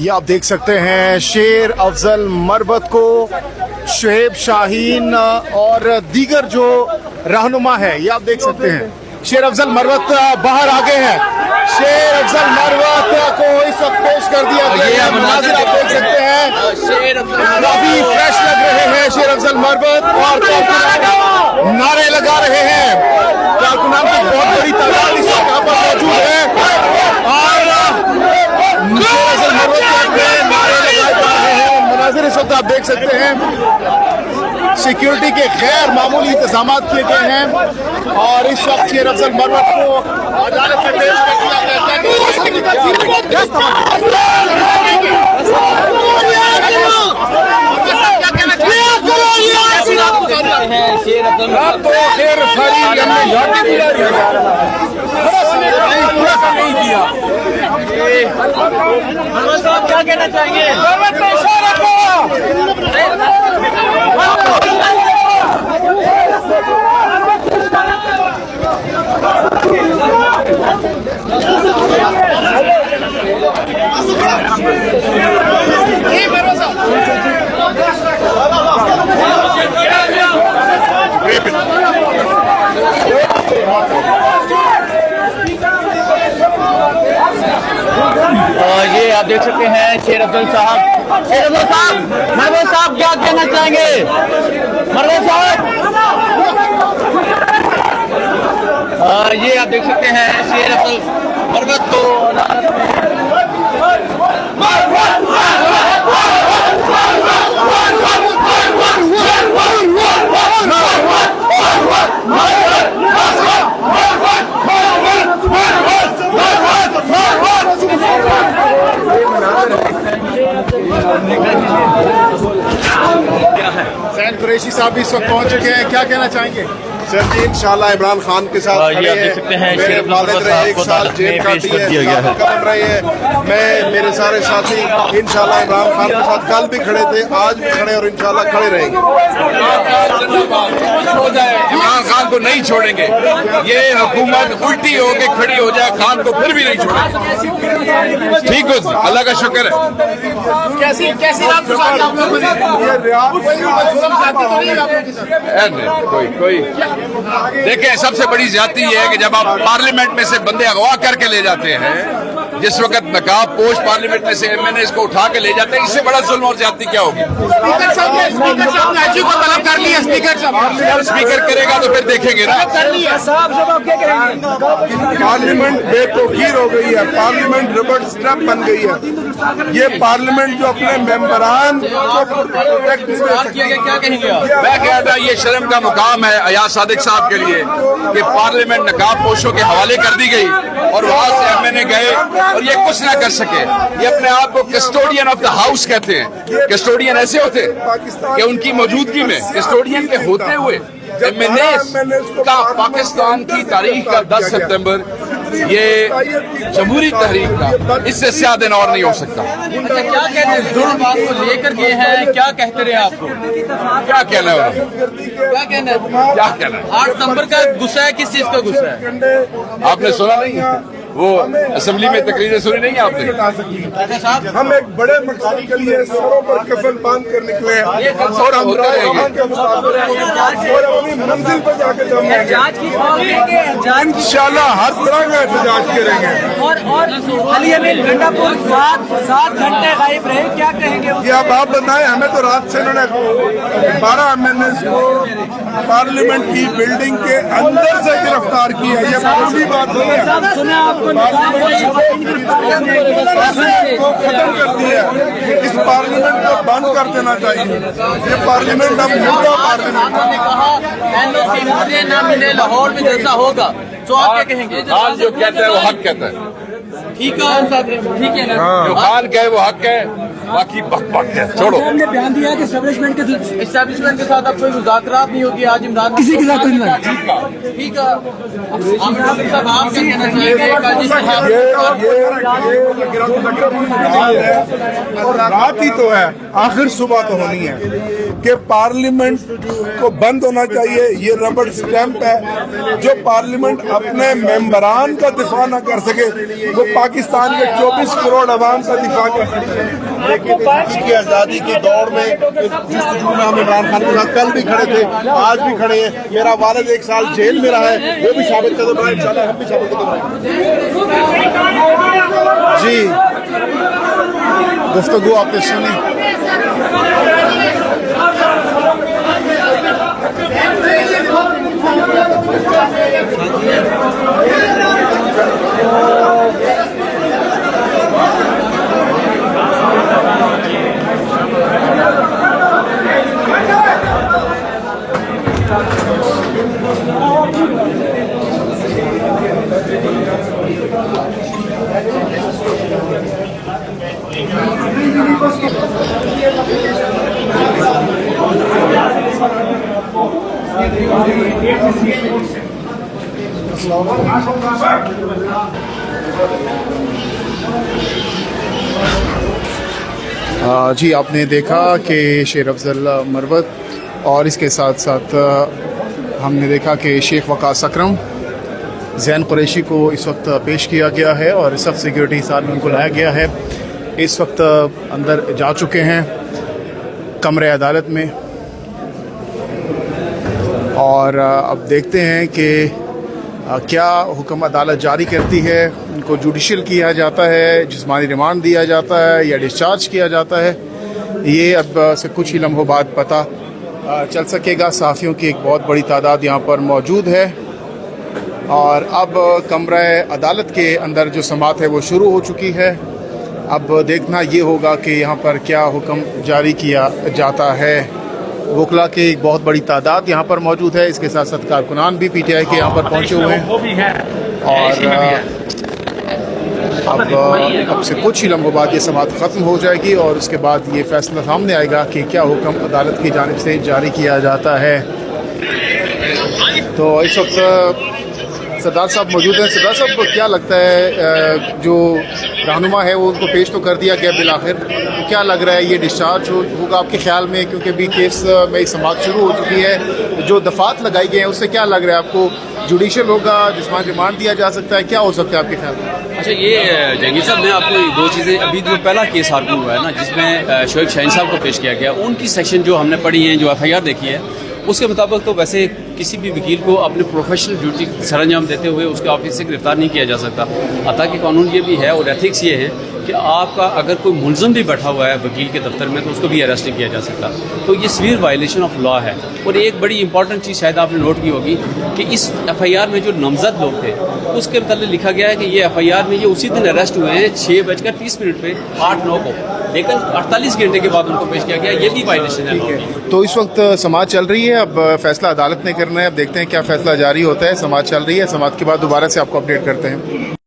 ये आप देख सकते हैं शेर अफजल मरबत को शुएब शाहीन और दीगर जो रहनुमा है, ये आप देख सकते हैं शेर अफजल मरबत बाहर आ गए हैं। शेर अफजल मरबत को इस वक्त पेश कर दिया गया है। मनाजिर आप देख सकते हैं, काफी फ्रेश लग रहे हैं शेर अफजल मरबत और नारे लगा रहे हैं। कारकुनान की बहुत बड़ी तादाद इस वक्त यहाँ पर मौजूद है और शेर अफजल मरबत के नारे लगाए जा रहे हैं। मनाजिर इस वक्त आप देख सकते हैं, सिक्योरिटी के गैर मामूली इंतजाम किए गए हैं और इस वक्त शेर अफजल मरबत को अदालत में पेश कर दिया गया है। क्या कहना चाहेंगे? ये आप देख सकते हैं शेर अफजल साहब। शेर अफजल साहब, मरवत साहब क्या कहना चाहेंगे? मरवत साहब, ये आप देख सकते हैं शेर अफजल मरवत को सैन कुरैशी साहब इस वक्त पहुंच चुके हैं, क्या कहना चाहेंगे? सर जी इंशाल्लाह इमरान खान के साथ ये आप देख सकते हैं शेर अफजल मरवत साहब को अदालत में पेश कर दिया गया है। कर रहे हैं। मैं मेरे सारे साथी इंशाल्लाह इमरान खान के साथ कल भी खड़े थे, आज भी खड़े और इंशाल्लाह खड़े रहेंगे। इमरान खान को नहीं छोड़ेंगे। ये हुकूमत उल्टी होके खड़ी हो जाए, खान को फिर भी नहीं छोड़ेंगे। ठीक हो, अल्लाह का शुक्र है। कैसी कोई देखिए, सबसे बड़ी ज्यादती ये है कि जब आप पार्लियामेंट में से बंदे अगवा करके ले जाते हैं, जिस वक्त नकाब पोश पार्लियामेंट में से एमएनए को उठा के ले जाते हैं, इससे बड़ा जुल्म और ज्यादती क्या होगी? स्पीकर करेगा तो फिर देखेंगे ना। पार्लियामेंट बेतौकीर हो गई है, पार्लियामेंट रबड़ स्टैंप बन गई है। ये पार्लियामेंट जो अपने मेंबरान को प्रोटेक्ट नहीं दे सकती। मैं कह रहा, ये शर्म का मुकाम है अयाज सादिक साहब के लिए कि पार्लियामेंट नकाब पोशों के हवाले कर दी गई और वहां से एमएनए गए और ये कुछ ना कर सके। ये अपने आप को कस्टोडियन ऑफ द हाउस कहते हैं। कस्टोडियन ऐसे होते हैं कि उनकी मौजूदगी में कस्टोडियन के होते हुए एमएनए का पाकिस्तान की तारीख का 10 सितंबर ये जमहूरी तहरीक का इससे ज्यादा दिन और नहीं हो सकता। अच्छा, क्या कहते हैं? जुल्म आपको लेकर गए हैं, क्या कहते रहे आपको? क्या कहना है? क्या कहना है? क्या कहना है? 8 सितंबर का गुस्सा है, किस चीज का गुस्सा है? आपने सुना नहीं? वो असेंबली में तकरीरें सुनी नहीं आपने? हम एक बड़े मकसद के लिए सरों पर कफन बांध कर निकले हैं और हम अपनी मंजिल पर जाकर जाएंगे। इंशाल्लाह हर तरह का एहतजाज करेंगे। और हालिया में गंडापुर 7 घंटे गायब रहे, क्या कहेंगे? ये अब आप बताएं, हमें तो रात से इन्होंने 12 एमएनए को पार्लियामेंट की बिल्डिंग के अंदर से गिरफ्तार किया। ये मामूली बात नहीं है। सुना आपको खत्म कर दिया। इस पार्लियामेंट को बंद कर देना चाहिए। ये पार्लियामेंट अब मुर्दा पार्लियामेंट ने कहा एनओसी मुझे ना मिले, लाहौर में जैसा होगा तो आप क्या कहेंगे? खान जो कहता है वो हक कहता है। ठीक है ना? जो खान कहे वो हक है, बाकी बक बक है, छोड़ो। हमने बयान दिया कि एस्टेब्लिशमेंट के साथ अब कोई मुज़ाकरात नहीं होगी। आज इमरान किसी के साथ नहीं। ठीक है, आप क्या कहना चाहेंगे? रात ही तो है, आखिर सुबह तो होनी है कि पार्लियामेंट को बंद होना चाहिए। ये रबड़ स्टैंप है। जो पार्लियामेंट अपने मेंबरान का दिफा न कर सके वो पाकिस्तान के 24 करोड़ अवाम का दिफा करती है। लेकिन की आज़ादी की दौड़ में जिस में हम इमरान खान के साथ कल भी खड़े थे, आज भी खड़े हैं। मेरा वालिद 1 साल जेल में रहा है, वो भी साबित कदम रहा है, इंशाल्लाह हम भी साबित कदम रहेंगे। जी, गुफ्तगू आपने सुनी। जी, आपने देखा कि शेर अफजल मरवत और इसके साथ साथ हमने देखा कि शेख वकास अकरम जैन कुरैशी को इस वक्त पेश किया गया है और सख्त सिक्योरिटी हिसाब में उनको लाया गया है। इस वक्त अंदर जा चुके हैं कमरे अदालत में और अब देखते हैं कि क्या हुक्म अदालत जारी करती है। उनको जुडिशल किया जाता है, जिस्मानी रिमांड दिया जाता है या डिस्चार्ज किया जाता है, ये अब से कुछ ही लम्हों बाद पता चल सकेगा। सहाफ़ियों की एक बहुत बड़ी तादाद यहाँ पर मौजूद है और अब कमरा अदालत के अंदर जो समाअत है वो शुरू हो चुकी है। अब देखना ये होगा कि यहाँ पर क्या हुक्म जारी किया जाता है। वकला की एक बहुत बड़ी तादाद यहाँ पर मौजूद है, इसके साथ साथ कारकुनान भी PTI के यहाँ पर पहुँचे हुए हैं और अब से कुछ ही लम्हों बाद ये समाअत ख़त्म हो जाएगी और उसके बाद ये फैसला सामने आएगा कि क्या हुक्म अदालत की जानिब से जारी किया जाता है। तो इस वक्त सरदार साहब मौजूद हैं। सरदार साहब, क्या लगता है जो रहनुमा है वो उनको पेश तो कर दिया गया बिलाखिर, तो क्या लग रहा है ये डिस्चार्ज होगा आपके ख्याल में? क्योंकि अभी केस में समाअत शुरू हो चुकी है, जो दफात लगाई गई हैं उससे क्या लग रहा है आपको? जुडिशल होगा, जिस्मानी रिमांड दिया जा सकता है, क्या हो सकता है आपके ख्याल में? अच्छा, ये जहांगीर साहब ने आपको दो चीज़ें, अभी जो पहला केस आर्गू हुआ है ना जिसमें शोएब शाहीन साहब को पेश किया गया, उनकी सेक्शन जो हमने पढ़ी है, जो FIR देखी है, उसके मुताबिक तो वैसे किसी भी वकील को अपने प्रोफेशनल ड्यूटी सरंजाम देते हुए उसके ऑफिस से गिरफ्तार नहीं किया जा सकता। अता कि कानून ये भी है और एथिक्स ये है कि आपका अगर कोई मुलजम भी बैठा हुआ है वकील के दफ्तर में तो उसको भी अरेस्ट नहीं किया जा सकता। तो ये सीवियर वायलेशन ऑफ लॉ है। और एक बड़ी इंपॉर्टेंट चीज़ शायद आपने नोट की होगी कि इस FIR में जो नामजद लोग थे उसके मतलब लिखा गया है कि ये FIR में ये उसी दिन अरेस्ट हुए हैं 6:30 पे 8/9 को, लेकिन 48 घंटे के बाद उनको पेश किया गया। ये भी वायलेशन है। तो इस वक्त समाअत चल रही है, अब फैसला अदालत ने करना है। अब देखते हैं क्या फैसला जारी होता है। समाअत चल रही है, समाअत के बाद दोबारा से आपको अपडेट करते हैं।